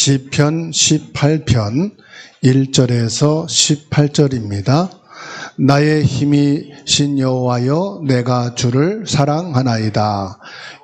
시편 18편 1절에서 18절입니다. 나의 힘이신 여호와여, 내가 주를 사랑하나이다.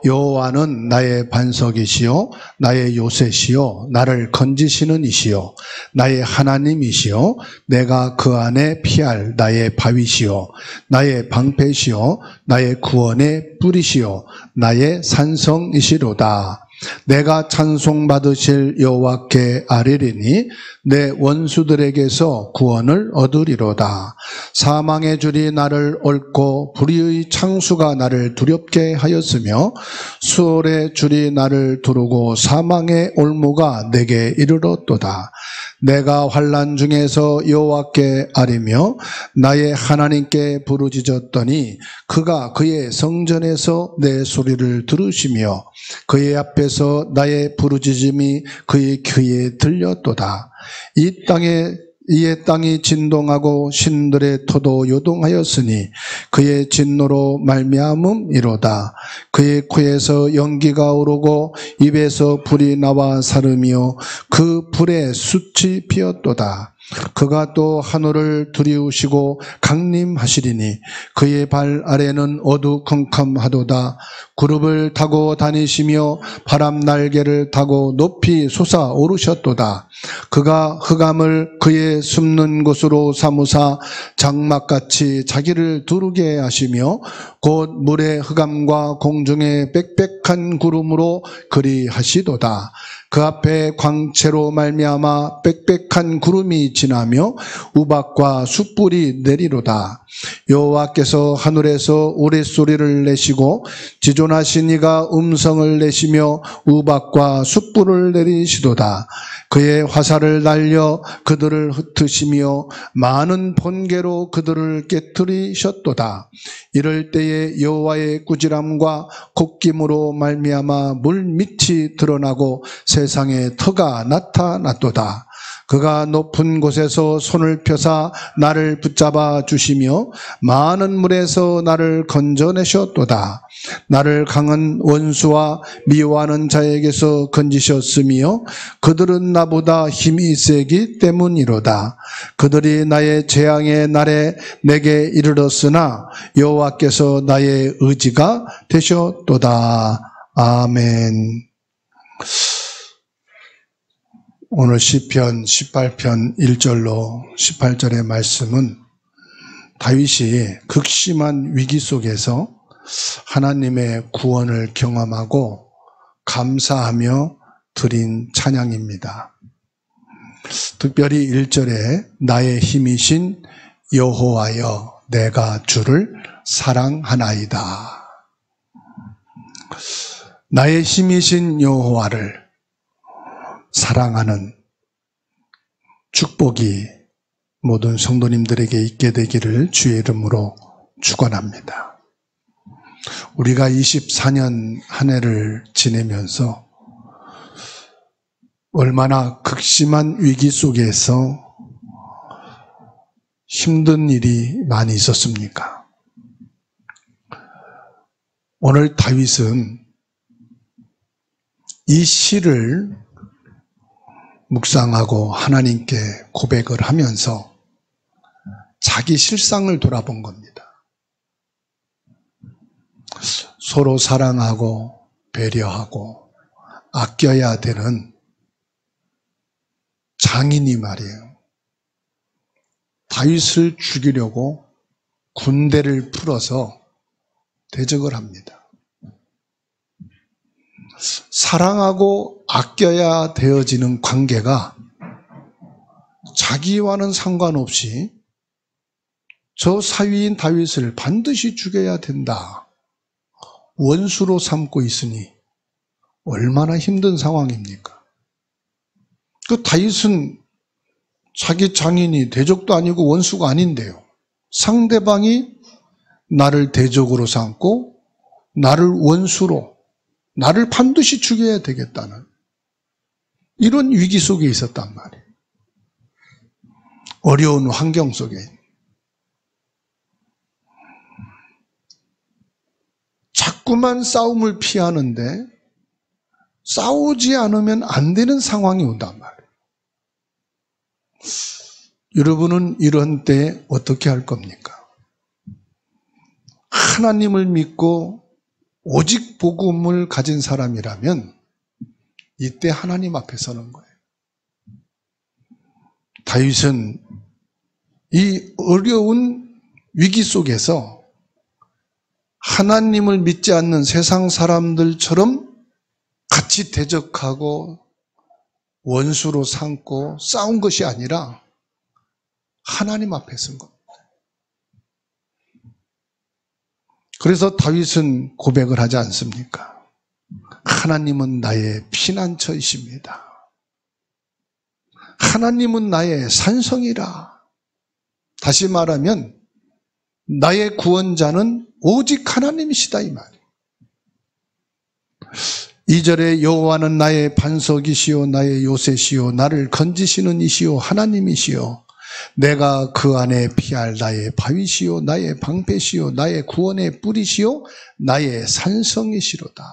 여호와는 나의 반석이시요 나의 요새시요 나를 건지시는 이시요 나의 하나님이시요 내가 그 안에 피할 나의 바위시요 나의 방패시요 나의 구원의 뿌리시요 나의 산성이시로다. 내가 찬송받으실 여호와께 아뢰리니 내 원수들에게서 구원을 얻으리로다. 사망의 줄이 나를 얽고 불의의 창수가 나를 두렵게 하였으며 수월의 줄이 나를 두르고 사망의 올무가 내게 이르렀도다. 내가 환난 중에서 여호와께 아뢰며 나의 하나님께 부르짖었더니 그가 그의 성전에서 내 소리를 들으시며 그의 앞에서 나의 부르짖음이 그의 귀에 들렸도다. 이의 땅이 진동하고 신들의 터도 요동하였으니 그의 진노로 말미암음이로다. 그의 코에서 연기가 오르고 입에서 불이 나와 사르며 그 불에 숯이 피었도다. 그가 또 하늘을 두리우시고 강림하시리니 그의 발 아래는 어두컴컴하도다. 구름을 타고 다니시며 바람 날개를 타고 높이 솟아오르셨도다. 그가 흑암을 그의 숨는 곳으로 삼으사 장막같이 자기를 두르게 하시며 곧 물의 흑암과 공중의 빽빽한 구름으로 그리하시도다. 그 앞에 광채로 말미암아 빽빽한 구름이 지나며 우박과 숯불이 내리로다. 여호와께서 하늘에서 우레소리를 내시고 지존하신 이가 음성을 내시며 우박과 숯불을 내리시도다. 그의 화살을 날려 그들을 흩으시며 많은 번개로 그들을 깨뜨리셨도다. 이럴 때에 여호와의 꾸지람과 콧김으로 말미암아 물밑이 드러나고 세상에 터가 나타났도다. 그가 높은 곳에서 손을 펴사 나를 붙잡아 주시며 많은 물에서 나를 건져내셨도다. 나를 강한 원수와 미워하는 자에게서 건지셨으며 그들은 나보다 힘이 세기 때문이로다. 그들이 나의 재앙의 날에 내게 이르렀으나 여호와께서 나의 의지가 되셨도다. 아멘. 오늘 시편 18편 1절로 18절의 말씀은 다윗이 극심한 위기 속에서 하나님의 구원을 경험하고 감사하며 드린 찬양입니다. 특별히 1절에 나의 힘이신 여호와여, 내가 주를 사랑하나이다. 나의 힘이신 여호와를 사랑하는 축복이 모든 성도님들에게 있게 되기를 주의 이름으로 축원합니다. 우리가 24년 한 해를 지내면서 얼마나 극심한 위기 속에서 힘든 일이 많이 있었습니까? 오늘 다윗은 이 시를 묵상하고 하나님께 고백을 하면서 자기 실상을 돌아본 겁니다. 서로 사랑하고 배려하고 아껴야 되는 장인이 말이에요. 다윗을 죽이려고 군대를 풀어서 대적을 합니다. 사랑하고 아껴야 되어지는 관계가 자기와는 상관없이 저 사위인 다윗을 반드시 죽여야 된다. 원수로 삼고 있으니 얼마나 힘든 상황입니까? 그 다윗은 자기 장인이 대적도 아니고 원수가 아닌데요. 상대방이 나를 대적으로 삼고 나를 원수로, 나를 반드시 죽여야 되겠다는 이런 위기 속에 있었단 말이에요. 어려운 환경 속에. 자꾸만 싸움을 피하는데 싸우지 않으면 안 되는 상황이 온단 말이에요. 여러분은 이런 때 어떻게 할 겁니까? 하나님을 믿고 오직 복음을 가진 사람이라면 이때 하나님 앞에 서는 거예요. 다윗은 이 어려운 위기 속에서 하나님을 믿지 않는 세상 사람들처럼 같이 대적하고 원수로 삼고 싸운 것이 아니라 하나님 앞에 선 겁니다. 그래서 다윗은 고백을 하지 않습니까? 하나님은 나의 피난처이십니다. 하나님은 나의 산성이라. 다시 말하면 나의 구원자는 오직 하나님이시다 이 말이에요. 2절에 여호와는 나의 반석이시요 나의 요새시요 나를 건지시는 이시요 하나님이시요 내가 그 안에 피할 나의 바위시요 나의 방패시요 나의 구원의 뿌리시요 나의 산성이시로다.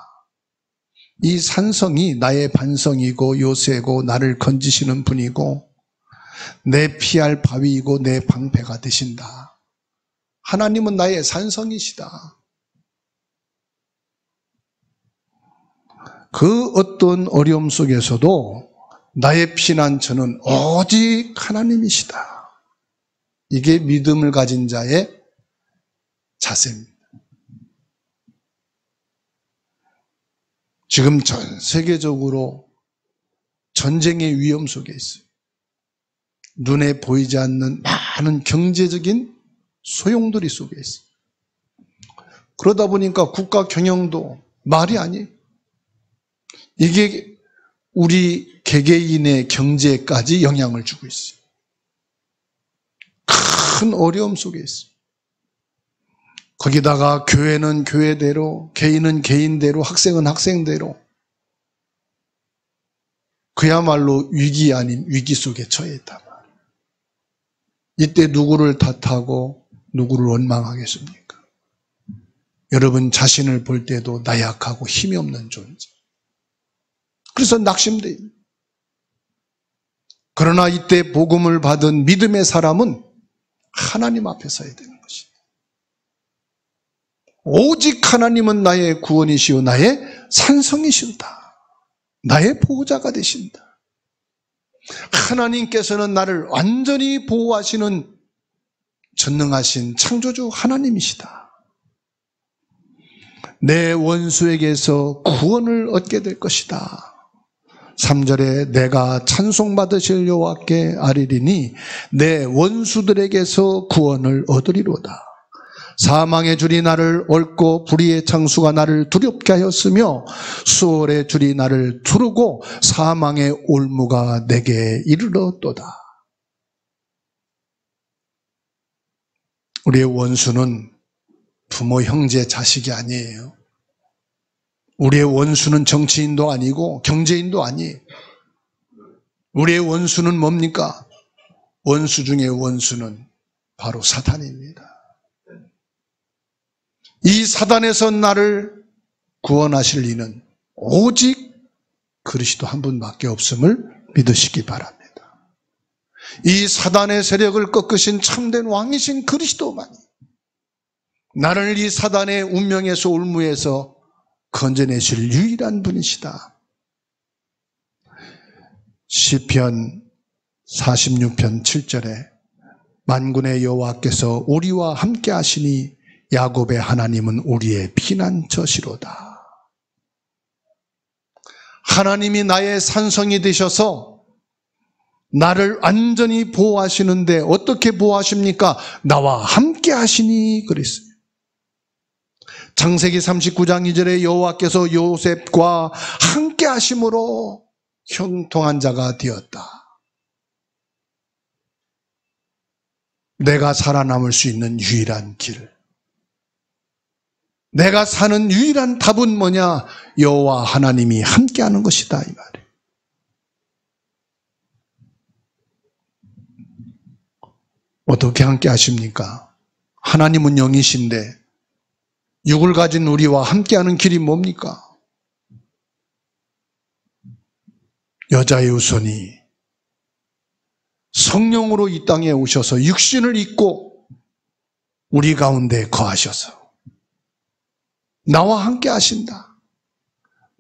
이 산성이 나의 반성이고 요새고 나를 건지시는 분이고 내 피할 바위이고 내 방패가 되신다. 하나님은 나의 산성이시다. 그 어떤 어려움 속에서도 나의 피난처는 오직 하나님이시다. 이게 믿음을 가진 자의 자세입니다. 지금 전 세계적으로 전쟁의 위험 속에 있어요. 눈에 보이지 않는 많은 경제적인 소용돌이 속에 있어요. 그러다 보니까 국가 경영도 말이 아니에요. 이게 우리 개개인의 경제까지 영향을 주고 있어요. 큰 어려움 속에 있어요. 거기다가 교회는 교회대로, 개인은 개인대로, 학생은 학생대로 그야말로 위기 아닌 위기 속에 처해 있단 말이에요. 이때 누구를 탓하고 누구를 원망하겠습니까? 여러분 자신을 볼 때도 나약하고 힘이 없는 존재. 그래서 낙심돼요. 그러나 이때 복음을 받은 믿음의 사람은 하나님 앞에 서야 되는 것입니다. 오직 하나님은 나의 구원이시오 나의 산성이신다. 나의 보호자가 되신다. 하나님께서는 나를 완전히 보호하시는 전능하신 창조주 하나님이시다. 내 원수에게서 구원을 얻게 될 것이다. 3절에 내가 찬송받으실 여호와께 아뢰리니 내 원수들에게서 구원을 얻으리로다. 사망의 줄이 나를 얽고 불의의 창수가 나를 두렵게 하였으며 수월의 줄이 나를 두르고 사망의 올무가 내게 이르렀도다. 우리의 원수는 부모, 형제, 자식이 아니에요. 우리의 원수는 정치인도 아니고 경제인도 아니에요. 우리의 원수는 뭡니까? 원수 중의 원수는 바로 사탄입니다. 이 사단에서 나를 구원하실 이는 오직 그리스도 한 분밖에 없음을 믿으시기 바랍니다. 이 사단의 세력을 꺾으신 참된 왕이신 그리스도만이 나를 이 사단의 운명에서 올무에서 건져내실 유일한 분이시다. 시편 46편 7절에 만군의 여호와께서 우리와 함께 하시니 야곱의 하나님은 우리의 피난처시로다. 하나님이 나의 산성이 되셔서 나를 완전히 보호하시는데 어떻게 보호하십니까? 나와 함께 하시니 그랬어요. 창세기 39장 2절에 여호와께서 요셉과 함께 하심으로 형통한 자가 되었다. 내가 살아남을 수 있는 유일한 길, 내가 사는 유일한 답은 뭐냐? 여호와 하나님이 함께하는 것이다 이 말이에요. 어떻게 함께 하십니까? 하나님은 영이신데 육을 가진 우리와 함께하는 길이 뭡니까? 여자의 후손이 성령으로 이 땅에 오셔서 육신을 입고 우리 가운데 거하셔서 나와 함께 하신다.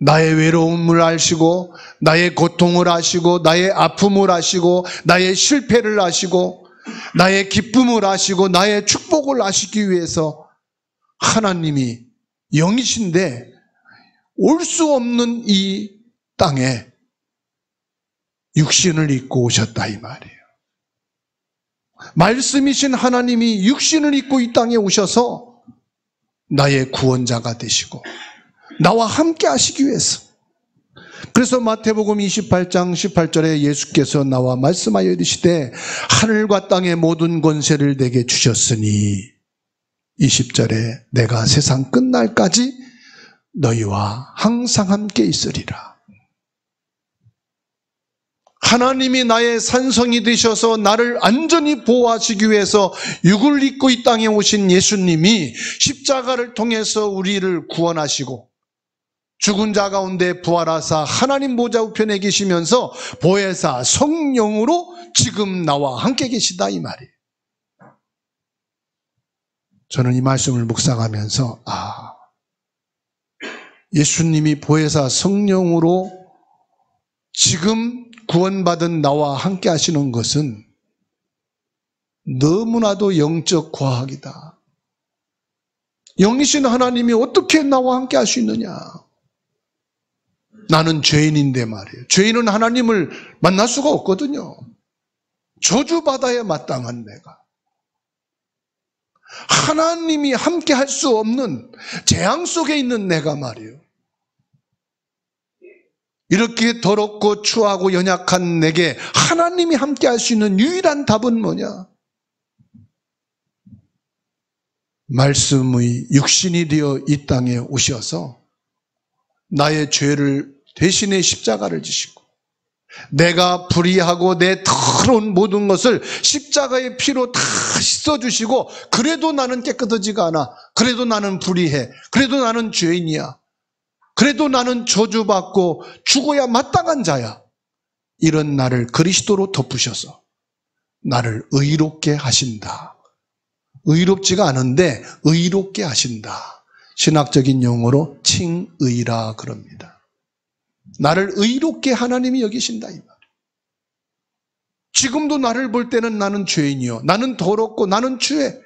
나의 외로움을 아시고 나의 고통을 아시고 나의 아픔을 아시고 나의 실패를 아시고 나의 기쁨을 아시고 나의 축복을 아시기 위해서 하나님이 영이신데 올 수 없는 이 땅에 육신을 입고 오셨다 이 말이에요. 말씀이신 하나님이 육신을 입고 이 땅에 오셔서 나의 구원자가 되시고 나와 함께 하시기 위해서. 그래서 마태복음 28장 18절에 예수께서 나와 말씀하여 이르시되 하늘과 땅의 모든 권세를 내게 주셨으니 20절에 내가 세상 끝날까지 너희와 항상 함께 있으리라. 하나님이 나의 산성이 되셔서 나를 안전히 보호하시기 위해서 육을 입고 이 땅에 오신 예수님이 십자가를 통해서 우리를 구원하시고 죽은 자 가운데 부활하사 하나님 보좌 우편에 계시면서 보혜사 성령으로 지금 나와 함께 계시다 이 말이에요. 저는 이 말씀을 묵상하면서 예수님이 보혜사 성령으로 지금 구원받은 나와 함께 하시는 것은 너무나도 영적 과학이다. 영이신 하나님이 어떻게 나와 함께 할 수 있느냐. 나는 죄인인데 말이에요. 죄인은 하나님을 만날 수가 없거든요. 저주받아야 마땅한 내가. 하나님이 함께 할 수 없는 재앙 속에 있는 내가 말이에요. 이렇게 더럽고 추하고 연약한 내게 하나님이 함께 할 수 있는 유일한 답은 뭐냐? 말씀의 육신이 되어 이 땅에 오셔서 나의 죄를 대신에 십자가를 지시고 내가 불의하고 내 더러운 모든 것을 십자가의 피로 다 씻어주시고 그래도 나는 깨끗하지가 않아. 그래도 나는 불의해. 그래도 나는 죄인이야. 그래도 나는 저주받고 죽어야 마땅한 자야. 이런 나를 그리스도로 덮으셔서 나를 의롭게 하신다. 의롭지가 않은데 의롭게 하신다. 신학적인 용어로 칭의라 그럽니다. 나를 의롭게 하나님이 여기신다 이 말. 지금도 나를 볼 때는 나는 죄인이요. 나는 더럽고 나는 추해.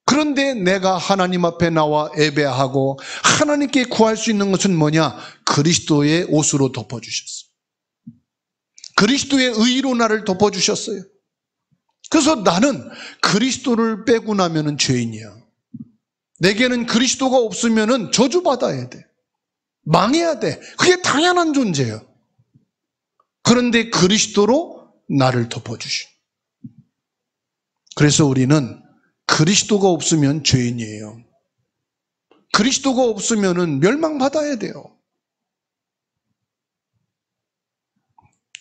그런데 내가 하나님 앞에 나와 예배하고 하나님께 구할 수 있는 것은 뭐냐? 그리스도의 옷으로 덮어주셨어요. 그리스도의 의로 나를 덮어주셨어요. 그래서 나는 그리스도를 빼고 나면은 죄인이야. 내게는 그리스도가 없으면은 저주받아야 돼. 망해야 돼. 그게 당연한 존재예요. 그런데 그리스도로 나를 덮어주셔. 그래서 우리는 그리스도가 없으면 죄인이에요. 그리스도가 없으면은 멸망받아야 돼요.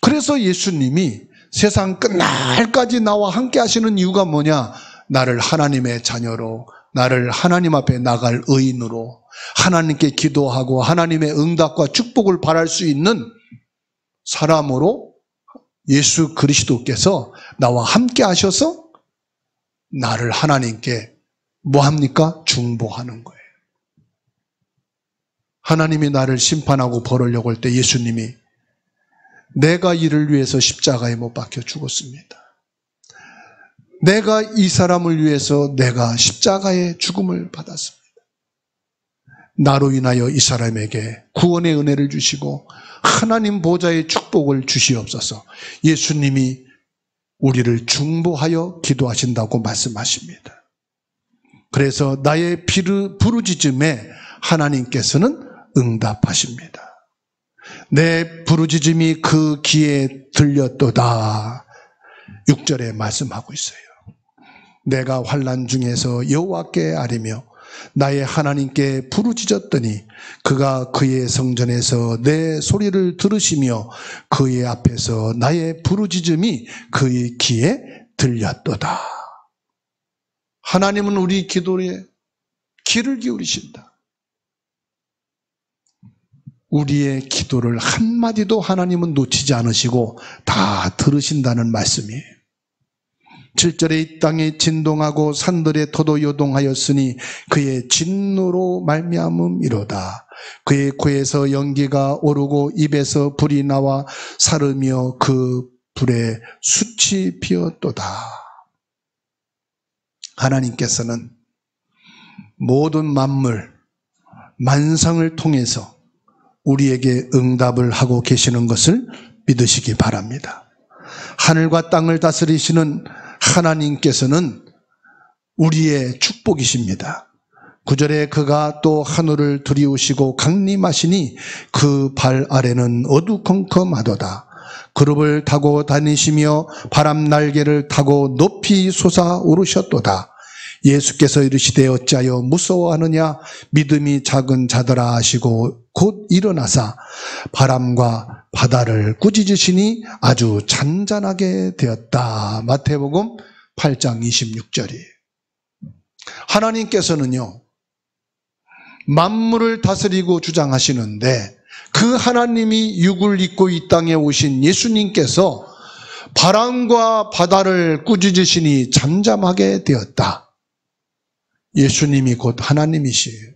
그래서 예수님이 세상 끝날까지 나와 함께 하시는 이유가 뭐냐? 나를 하나님의 자녀로, 나를 하나님 앞에 나갈 의인으로, 하나님께 기도하고 하나님의 응답과 축복을 바랄 수 있는 사람으로 예수 그리스도께서 나와 함께 하셔서 나를 하나님께 뭐합니까? 중보하는 거예요. 하나님이 나를 심판하고 벌하려고 할 때 예수님이 내가 이를 위해서 십자가에 못 박혀 죽었습니다. 내가 이 사람을 위해서 내가 십자가의 죽음을 받았습니다. 나로 인하여 이 사람에게 구원의 은혜를 주시고 하나님 보좌의 축복을 주시옵소서. 예수님이 우리를 중보하여 기도하신다고 말씀하십니다. 그래서 나의 부르짖음에 하나님께서는 응답하십니다. 내 부르짖음이 그 귀에 들렸도다. 6절에 말씀하고 있어요. 내가 환난 중에서 여호와께 아뢰며 나의 하나님께 부르짖었더니 그가 그의 성전에서 내 소리를 들으시며 그의 앞에서 나의 부르짖음이 그의 귀에 들렸도다. 하나님은 우리 기도에 귀를 기울이신다. 우리의 기도를 한마디도 하나님은 놓치지 않으시고 다 들으신다는 말씀이에요. 7절에 이 땅에 진동하고 산들의 터도 요동하였으니 그의 진노로 말미암음이로다. 그의 코에서 연기가 오르고 입에서 불이 나와 사르며 그 불에 숯이 피었도다. 하나님께서는 모든 만물, 만상을 통해서 우리에게 응답을 하고 계시는 것을 믿으시기 바랍니다. 하늘과 땅을 다스리시는 하나님께서는 우리의 축복이십니다. 9절에 그가 또 하늘을 들이우시고 강림하시니 그 발 아래는 어두컴컴하도다. 그룹을 타고 다니시며 바람 날개를 타고 높이 솟아오르셨도다. 예수께서 이르시되 어찌하여 무서워하느냐 믿음이 작은 자들아 하시고 곧 일어나사 바람과 바다를 꾸짖으시니 아주 잔잔하게 되었다. 마태복음 8장 26절이에요. 하나님께서는요, 만물을 다스리고 주장하시는데 그 하나님이 육을 입고 이 땅에 오신 예수님께서 바람과 바다를 꾸짖으시니 잠잠하게 되었다. 예수님이 곧 하나님이시에요.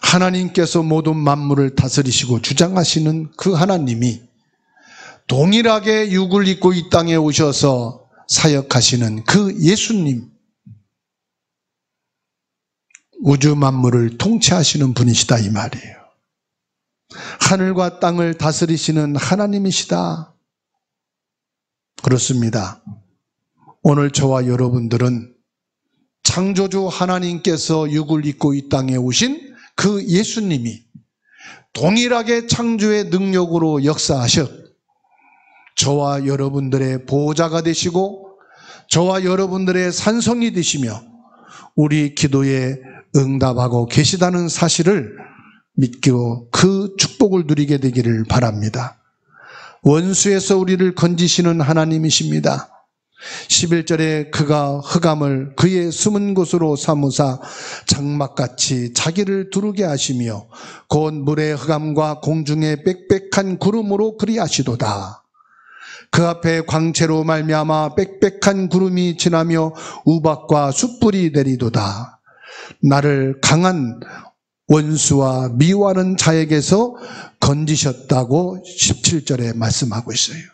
하나님께서 모든 만물을 다스리시고 주장하시는 그 하나님이 동일하게 육을 입고 이 땅에 오셔서 사역하시는 그 예수님, 우주 만물을 통치하시는 분이시다 이 말이에요. 하늘과 땅을 다스리시는 하나님이시다. 그렇습니다. 오늘 저와 여러분들은 창조주 하나님께서 육을 입고 이 땅에 오신 그 예수님이 동일하게 창조의 능력으로 역사하셨 저와 여러분들의 보호자가 되시고 저와 여러분들의 산성이 되시며 우리 기도에 응답하고 계시다는 사실을 믿고 그 축복을 누리게 되기를 바랍니다. 원수에서 우리를 건지시는 하나님이십니다. 11절에 그가 흑암을 그의 숨은 곳으로 삼으사 장막같이 자기를 두르게 하시며 곧 물의 흑암과 공중의 빽빽한 구름으로 그리하시도다. 그 앞에 광채로 말미암아 빽빽한 구름이 지나며 우박과 숯불이 내리도다. 나를 강한 원수와 미워하는 자에게서 건지셨다고 17절에 말씀하고 있어요.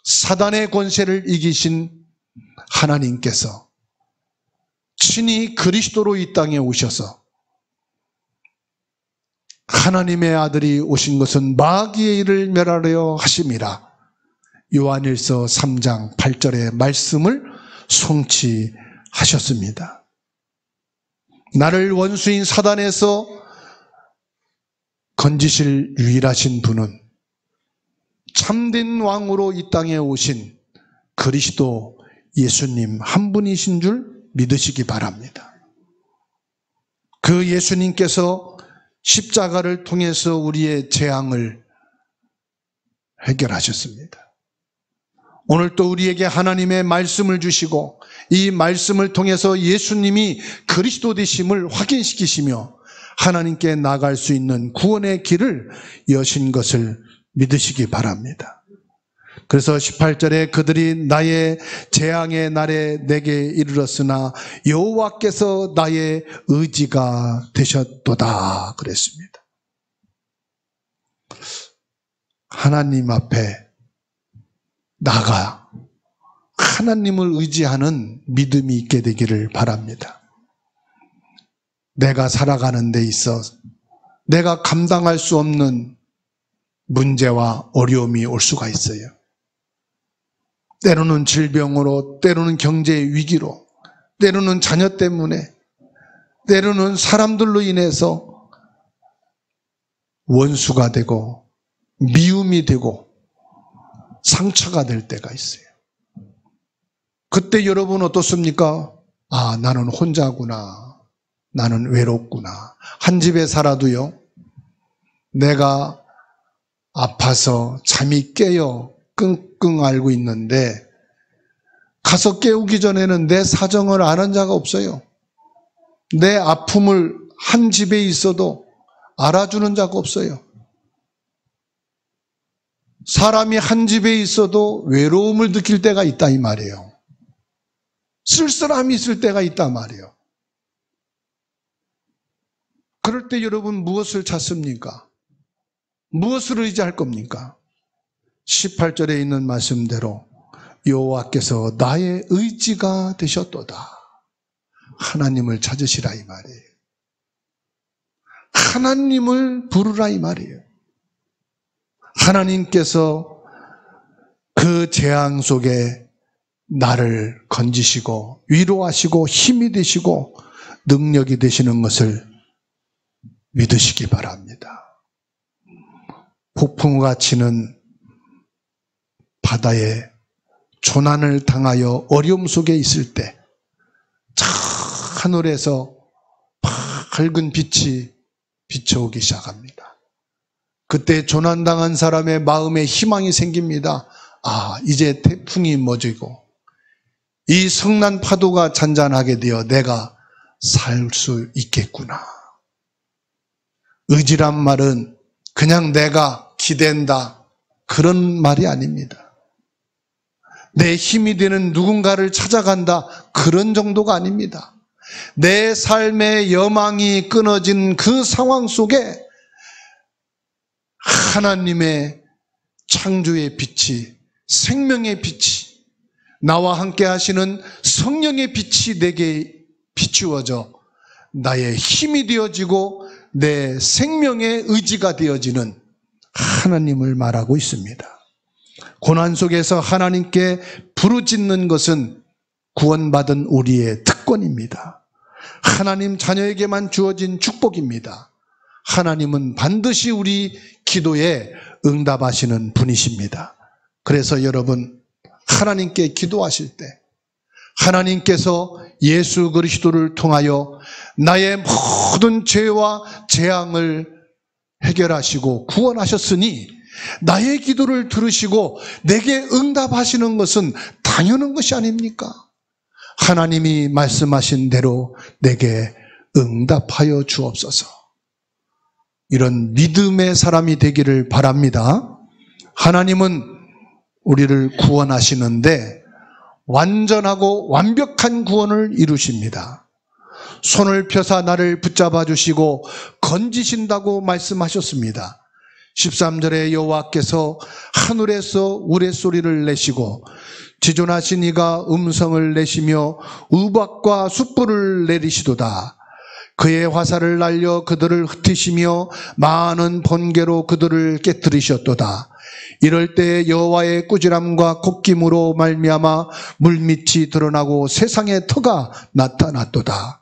사단의 권세를 이기신 하나님께서 친히 그리스도로 이 땅에 오셔서 하나님의 아들이 오신 것은 마귀의 일을 멸하려 하심이라. 요한일서 3장 8절의 말씀을 성취하셨습니다. 나를 원수인 사단에서 건지실 유일하신 분은 참된 왕으로 이 땅에 오신 그리스도 예수님 한 분이신 줄 믿으시기 바랍니다. 그 예수님께서 십자가를 통해서 우리의 재앙을 해결하셨습니다. 오늘 또 우리에게 하나님의 말씀을 주시고 이 말씀을 통해서 예수님이 그리스도 되심을 확인시키시며 하나님께 나갈 수 있는 구원의 길을 여신 것을 믿으시기 바랍니다. 그래서 18절에 그들이 나의 재앙의 날에 내게 이르렀으나 여호와께서 나의 의지가 되셨도다 그랬습니다. 하나님 앞에 나가 하나님을 의지하는 믿음이 있게 되기를 바랍니다. 내가 살아가는 데 있어 내가 감당할 수 없는 문제와 어려움이 올 수가 있어요. 때로는 질병으로, 때로는 경제 위기로, 때로는 자녀 때문에, 때로는 사람들로 인해서 원수가 되고 미움이 되고 상처가 될 때가 있어요. 그때 여러분 어떻습니까? 아, 나는 혼자구나. 나는 외롭구나. 한 집에 살아도요, 내가 아파서 잠이 깨요. 끙끙 앓고 있는데 가서 깨우기 전에는 내 사정을 아는 자가 없어요. 내 아픔을 한 집에 있어도 알아주는 자가 없어요. 사람이 한 집에 있어도 외로움을 느낄 때가 있다 이 말이에요. 쓸쓸함이 있을 때가 있단 말이에요. 그럴 때 여러분 무엇을 찾습니까? 무엇을 의지할 겁니까? 18절에 있는 말씀대로 여호와께서 나의 의지가 되셨도다. 하나님을 찾으시라 이 말이에요. 하나님을 부르라 이 말이에요. 하나님께서 그 재앙 속에 나를 건지시고 위로하시고 힘이 되시고 능력이 되시는 것을 믿으시기 바랍니다. 폭풍우가 치는 바다에 조난을 당하여 어려움 속에 있을 때 하늘에서 밝은 빛이 비춰오기 시작합니다. 그때 조난당한 사람의 마음에 희망이 생깁니다. 아, 이제 태풍이 멎이고 이 성난 파도가 잔잔하게 되어 내가 살 수 있겠구나. 의지란 말은 그냥 내가 기댄다 그런 말이 아닙니다. 내 힘이 되는 누군가를 찾아간다 그런 정도가 아닙니다. 내 삶의 여망이 끊어진 그 상황 속에 하나님의 창조의 빛이, 생명의 빛이, 나와 함께 하시는 성령의 빛이 내게 비추어져 나의 힘이 되어지고 내 생명의 의지가 되어지는 하나님을 말하고 있습니다. 고난 속에서 하나님께 부르짖는 것은 구원받은 우리의 특권입니다. 하나님 자녀에게만 주어진 축복입니다. 하나님은 반드시 우리 기도에 응답하시는 분이십니다. 그래서 여러분, 하나님께 기도하실 때 하나님께서 예수 그리스도를 통하여 나의 모든 죄와 재앙을 해결하시고 구원하셨으니 나의 기도를 들으시고 내게 응답하시는 것은 당연한 것이 아닙니까? 하나님이 말씀하신 대로 내게 응답하여 주옵소서. 이런 믿음의 사람이 되기를 바랍니다. 하나님은 우리를 구원하시는데 완전하고 완벽한 구원을 이루십니다. 손을 펴사 나를 붙잡아 주시고 건지신다고 말씀하셨습니다. 13절에 여호와께서 하늘에서 우레소리를 내시고 지존하신 이가 음성을 내시며 우박과 숯불을 내리시도다. 그의 화살을 날려 그들을 흩으시며 많은 번개로 그들을 깨뜨리셨도다. 이럴 때 여호와의 꾸지람과 콧김으로 말미암아 물밑이 드러나고 세상의 터가 나타났도다.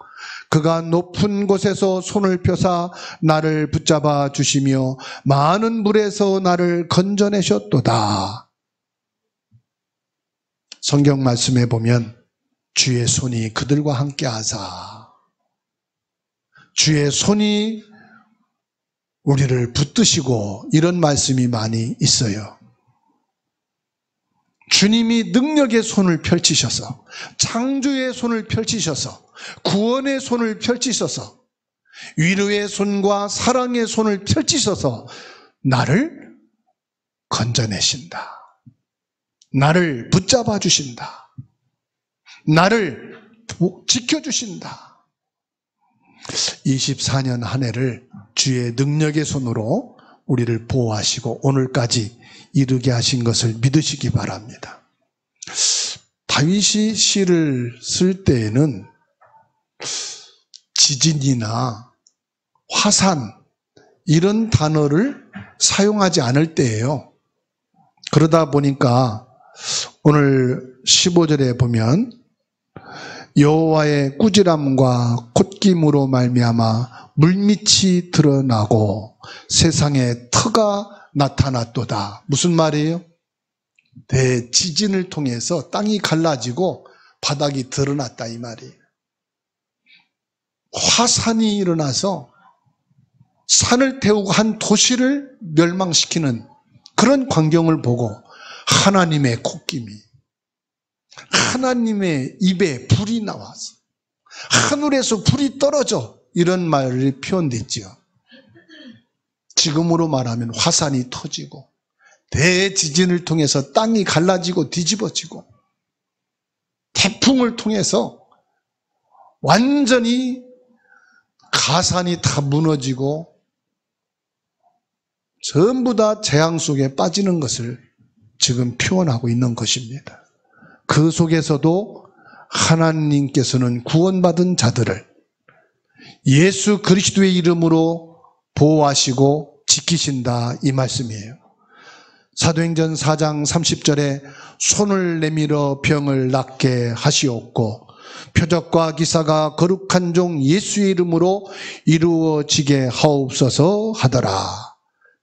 그가 높은 곳에서 손을 펴사 나를 붙잡아 주시며 많은 물에서 나를 건져내셨도다. 성경 말씀에 보면 주의 손이 그들과 함께 하사, 주의 손이 우리를 붙드시고, 이런 말씀이 많이 있어요. 주님이 능력의 손을 펼치셔서, 창조의 손을 펼치셔서, 구원의 손을 펼치셔서, 위로의 손과 사랑의 손을 펼치셔서 나를 건져내신다. 나를 붙잡아 주신다. 나를 지켜주신다. 24년 한 해를 주의 능력의 손으로 우리를 보호하시고 오늘까지 이르게 하신 것을 믿으시기 바랍니다. 다윗이 시를 쓸 때에는 지진이나 화산 이런 단어를 사용하지 않을 때예요. 그러다 보니까 오늘 15절에 보면 여호와의 꾸지람과 콧김으로 말미암아 물밑이 드러나고 세상에 터가 나타났도다. 무슨 말이에요? 대지진을 통해서 땅이 갈라지고 바닥이 드러났다 이 말이에요. 화산이 일어나서 산을 태우고 한 도시를 멸망시키는 그런 광경을 보고 하나님의 콧김이, 하나님의 입에 불이 나와서 하늘에서 불이 떨어져, 이런 말이 표현됐지요. 지금으로 말하면 화산이 터지고 대지진을 통해서 땅이 갈라지고 뒤집어지고 태풍을 통해서 완전히 가산이 다 무너지고 전부 다 재앙 속에 빠지는 것을 지금 표현하고 있는 것입니다. 그 속에서도 하나님께서는 구원받은 자들을 예수 그리스도의 이름으로 보호하시고 지키신다, 이 말씀이에요. 사도행전 4장 30절에 손을 내밀어 병을 낫게 하시옵고 표적과 기사가 거룩한 종 예수의 이름으로 이루어지게 하옵소서 하더라.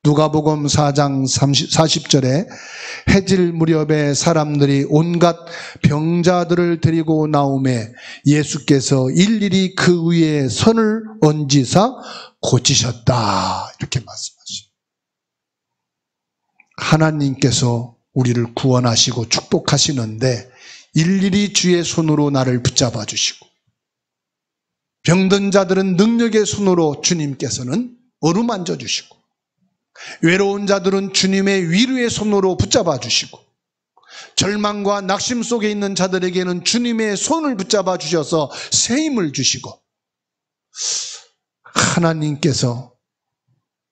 누가복음 4장 40절에 해질 무렵에 사람들이 온갖 병자들을 데리고 나오매 예수께서 일일이 그 위에 손을 얹으사 고치셨다, 이렇게 말씀하십니다. 하나님께서 우리를 구원하시고 축복하시는데 일일이 주의 손으로 나를 붙잡아 주시고, 병든 자들은 능력의 손으로 주님께서는 어루만져 주시고, 외로운 자들은 주님의 위로의 손으로 붙잡아 주시고, 절망과 낙심 속에 있는 자들에게는 주님의 손을 붙잡아 주셔서 새 힘을 주시고, 하나님께서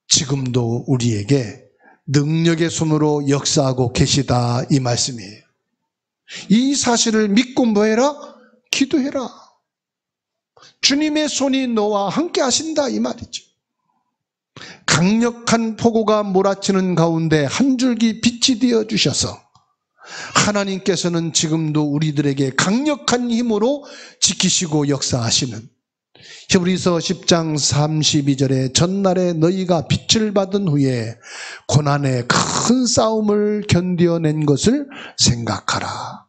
지금도 우리에게 능력의 손으로 역사하고 계시다, 이 말씀이에요. 이 사실을 믿고 뭐해라? 기도해라. 주님의 손이 너와 함께 하신다, 이 말이죠. 강력한 폭우가 몰아치는 가운데 한 줄기 빛이 되어 주셔서 하나님께서는 지금도 우리들에게 강력한 힘으로 지키시고 역사하시는, 히브리서 10장 32절에 전날에 너희가 빛을 받은 후에 고난의 큰 싸움을 견뎌낸 것을 생각하라.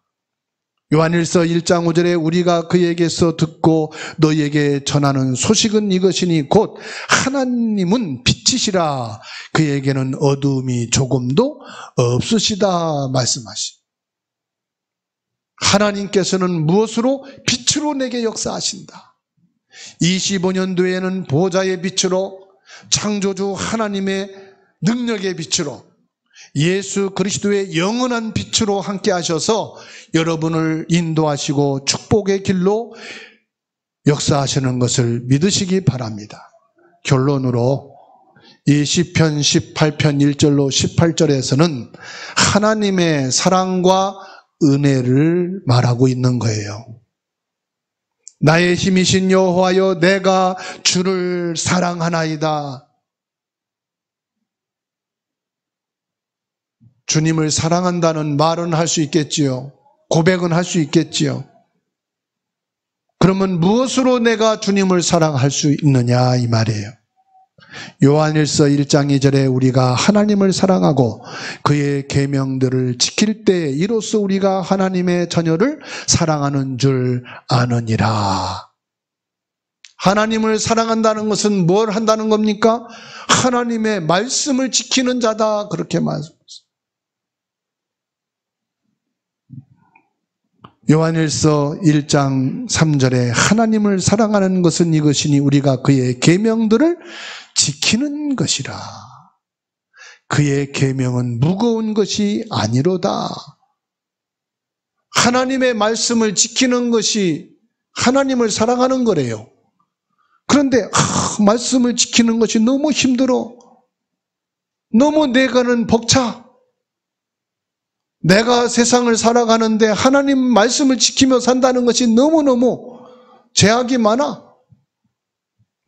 요한일서 1장 5절에 우리가 그에게서 듣고 너희에게 전하는 소식은 이것이니 곧 하나님은 빛이시라 그에게는 어두움이 조금도 없으시다 말씀하시. 하나님께서는 무엇으로? 빛으로 내게 역사하신다. 25년도에는 보좌의 빛으로, 창조주 하나님의 능력의 빛으로, 예수 그리스도의 영원한 빛으로 함께 하셔서 여러분을 인도하시고 축복의 길로 역사하시는 것을 믿으시기 바랍니다. 결론으로 이 시편 18편 1절로 18절에서는 하나님의 사랑과 은혜를 말하고 있는 거예요. 나의 힘이신 여호와여 내가 주를 사랑하나이다. 주님을 사랑한다는 말은 할 수 있겠지요. 고백은 할 수 있겠지요. 그러면 무엇으로 내가 주님을 사랑할 수 있느냐, 이 말이에요. 요한일서 1장 2절에 우리가 하나님을 사랑하고 그의 계명들을 지킬 때 이로써 우리가 하나님의 자녀를 사랑하는 줄 아느니라. 하나님을 사랑한다는 것은 뭘 한다는 겁니까? 하나님의 말씀을 지키는 자다, 그렇게 말씀했어요. 요한일서 1장 3절에 하나님을 사랑하는 것은 이것이니 우리가 그의 계명들을 지키는 것이라. 그의 계명은 무거운 것이 아니로다. 하나님의 말씀을 지키는 것이 하나님을 사랑하는 거래요. 그런데 말씀을 지키는 것이 너무 힘들어. 너무 내가는 벅차. 내가 세상을 살아가는데 하나님 말씀을 지키며 산다는 것이 너무너무 제약이 많아.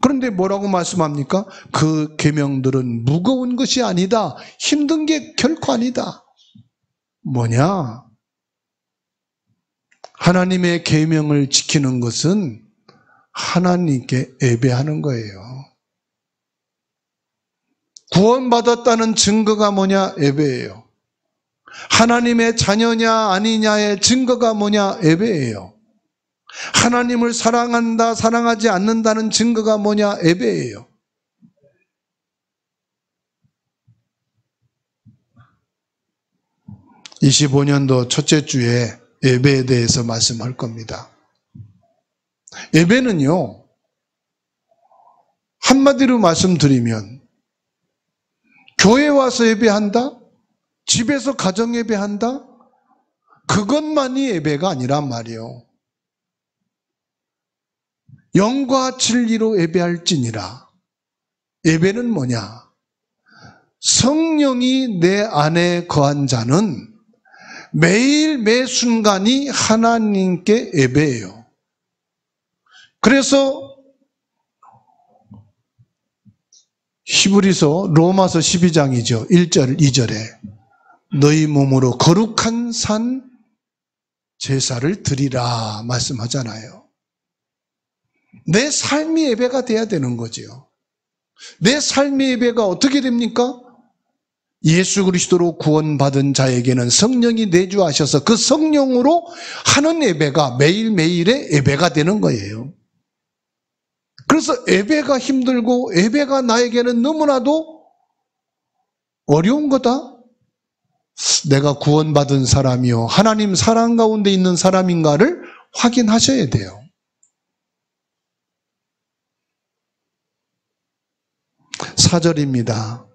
그런데 뭐라고 말씀합니까? 그 계명들은 무거운 것이 아니다. 힘든 게 결코 아니다. 뭐냐? 하나님의 계명을 지키는 것은 하나님께 예배하는 거예요. 구원받았다는 증거가 뭐냐? 예배예요. 하나님의 자녀냐 아니냐의 증거가 뭐냐? 예배예요. 하나님을 사랑한다 사랑하지 않는다는 증거가 뭐냐? 예배예요. (25년도) 첫째 주에 예배에 대해서 말씀할 겁니다. 예배는요, 한마디로 말씀드리면 교회 와서 예배한다? 집에서 가정 예배한다? 그것만이 예배가 아니란 말이에요. 영과 진리로 예배할지니라. 예배는 뭐냐? 성령이 내 안에 거한 자는 매일 매 순간이 하나님께 예배예요. 그래서 히브리서 로마서 12장이죠. 1절 2절에 너희 몸으로 거룩한 산 제사를 드리라 말씀하잖아요. 내 삶이 예배가 돼야 되는 거지요. 내 삶의 예배가 어떻게 됩니까? 예수 그리스도로 구원받은 자에게는 성령이 내주하셔서 그 성령으로 하는 예배가 매일매일의 예배가 되는 거예요. 그래서 예배가 힘들고 예배가 나에게는 너무나도 어려운 거다. 내가 구원받은 사람이요 하나님 사랑 가운데 있는 사람인가를 확인하셔야 돼요. 사절입니다.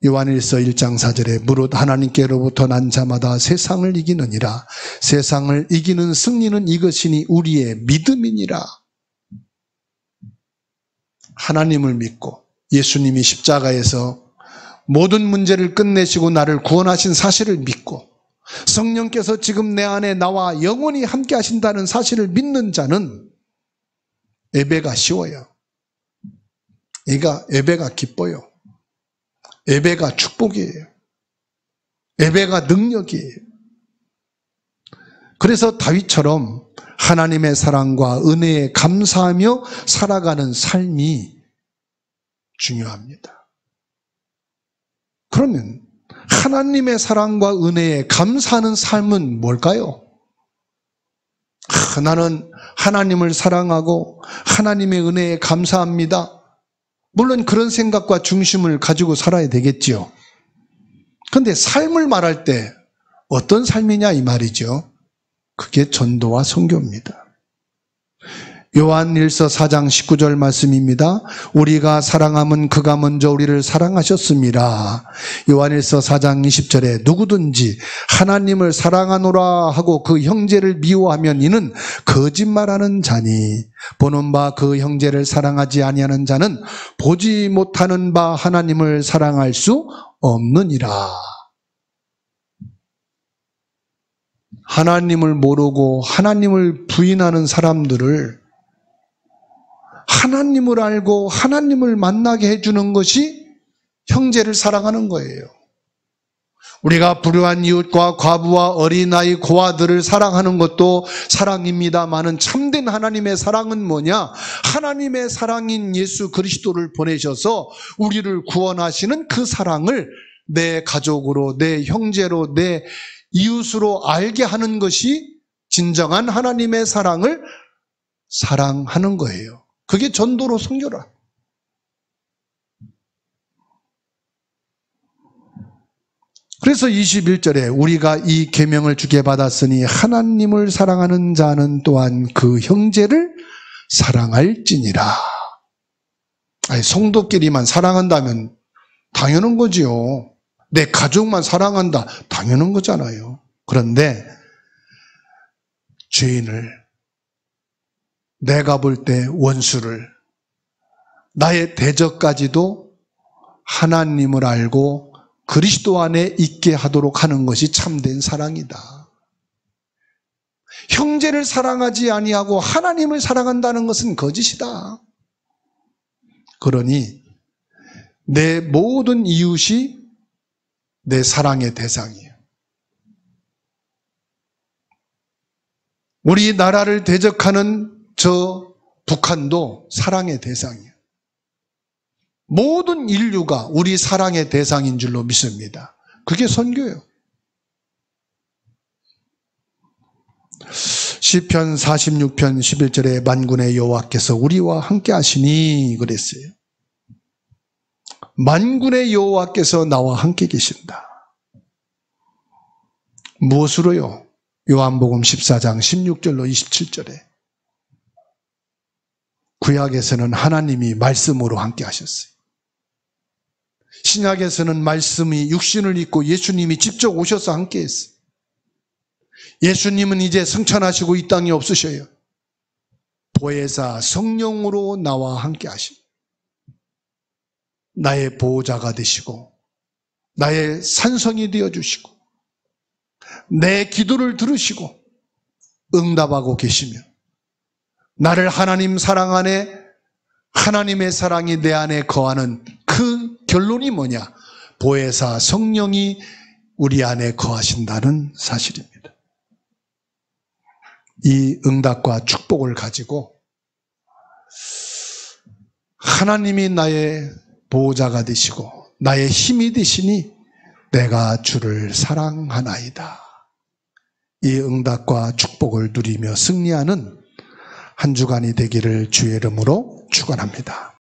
요한일서 1장 4절에 무릇 하나님께로부터 난 자마다 세상을 이기느니라. 세상을 이기는 승리는 이것이니 우리의 믿음이니라. 하나님을 믿고 예수님이 십자가에서 모든 문제를 끝내시고 나를 구원하신 사실을 믿고 성령께서 지금 내 안에 나와 영원히 함께 하신다는 사실을 믿는 자는 예배가 쉬워요. 예배가 기뻐요. 예배가 축복이에요. 예배가 능력이에요. 그래서 다윗처럼 하나님의 사랑과 은혜에 감사하며 살아가는 삶이 중요합니다. 그러면 하나님의 사랑과 은혜에 감사하는 삶은 뭘까요? 나는 하나님을 사랑하고 하나님의 은혜에 감사합니다. 물론 그런 생각과 중심을 가지고 살아야 되겠지요. 그런데 삶을 말할 때 어떤 삶이냐 이 말이죠. 그게 전도와 선교입니다. 요한일서 4장 19절 말씀입니다. 우리가 사랑함은 그가 먼저 우리를 사랑하셨습니다. 요한일서 4장 20절에 누구든지 하나님을 사랑하노라 하고 그 형제를 미워하면 이는 거짓말하는 자니 보는 바 그 형제를 사랑하지 아니하는 자는 보지 못하는 바 하나님을 사랑할 수 없느니라. 하나님을 모르고 하나님을 부인하는 사람들을 하나님을 알고 하나님을 만나게 해주는 것이 형제를 사랑하는 거예요. 우리가 불우한 이웃과 과부와 어린아이 고아들을 사랑하는 것도 사랑입니다마는 참된 하나님의 사랑은 뭐냐? 하나님의 사랑인 예수 그리스도를 보내셔서 우리를 구원하시는 그 사랑을 내 가족으로, 내 형제로, 내 이웃으로 알게 하는 것이 진정한 하나님의 사랑을 사랑하는 거예요. 그게 전도로 선교라. 그래서 21절에 우리가 이 계명을 주게 받았으니 하나님을 사랑하는 자는 또한 그 형제를 사랑할지니라. 아니, 성도끼리만 사랑한다면 당연한 거지요. 내 가족만 사랑한다 당연한 거잖아요. 그런데 죄인을, 내가 볼 때 원수를, 나의 대적까지도 하나님을 알고 그리스도 안에 있게 하도록 하는 것이 참된 사랑이다. 형제를 사랑하지 아니하고 하나님을 사랑한다는 것은 거짓이다. 그러니 내 모든 이웃이 내 사랑의 대상이에요. 우리 나라를 대적하는 저 북한도 사랑의 대상이에요. 모든 인류가 우리 사랑의 대상인 줄로 믿습니다. 그게 선교예요. 시편 46편 11절에 만군의 여호와께서 우리와 함께 하시니 그랬어요. 만군의 여호와께서 나와 함께 계신다. 무엇으로요? 요한복음 14장 16절로 27절에 구약에서는 하나님이 말씀으로 함께 하셨어요. 신약에서는 말씀이 육신을 입고 예수님이 직접 오셔서 함께 했어요. 예수님은 이제 승천하시고 이 땅에 없으셔요. 보혜사 성령으로 나와 함께 하시고 나의 보호자가 되시고 나의 산성이 되어주시고 내 기도를 들으시고 응답하고 계시며 나를 하나님 사랑 안에 하나님의 사랑이 내 안에 거하는 그 결론이 뭐냐? 보혜사 성령이 우리 안에 거하신다는 사실입니다. 이 응답과 축복을 가지고 하나님이 나의 보호자가 되시고 나의 힘이 되시니 내가 주를 사랑하나이다. 이 응답과 축복을 누리며 승리하는 한 주간이 되기를 주의 이름으로 축원합니다.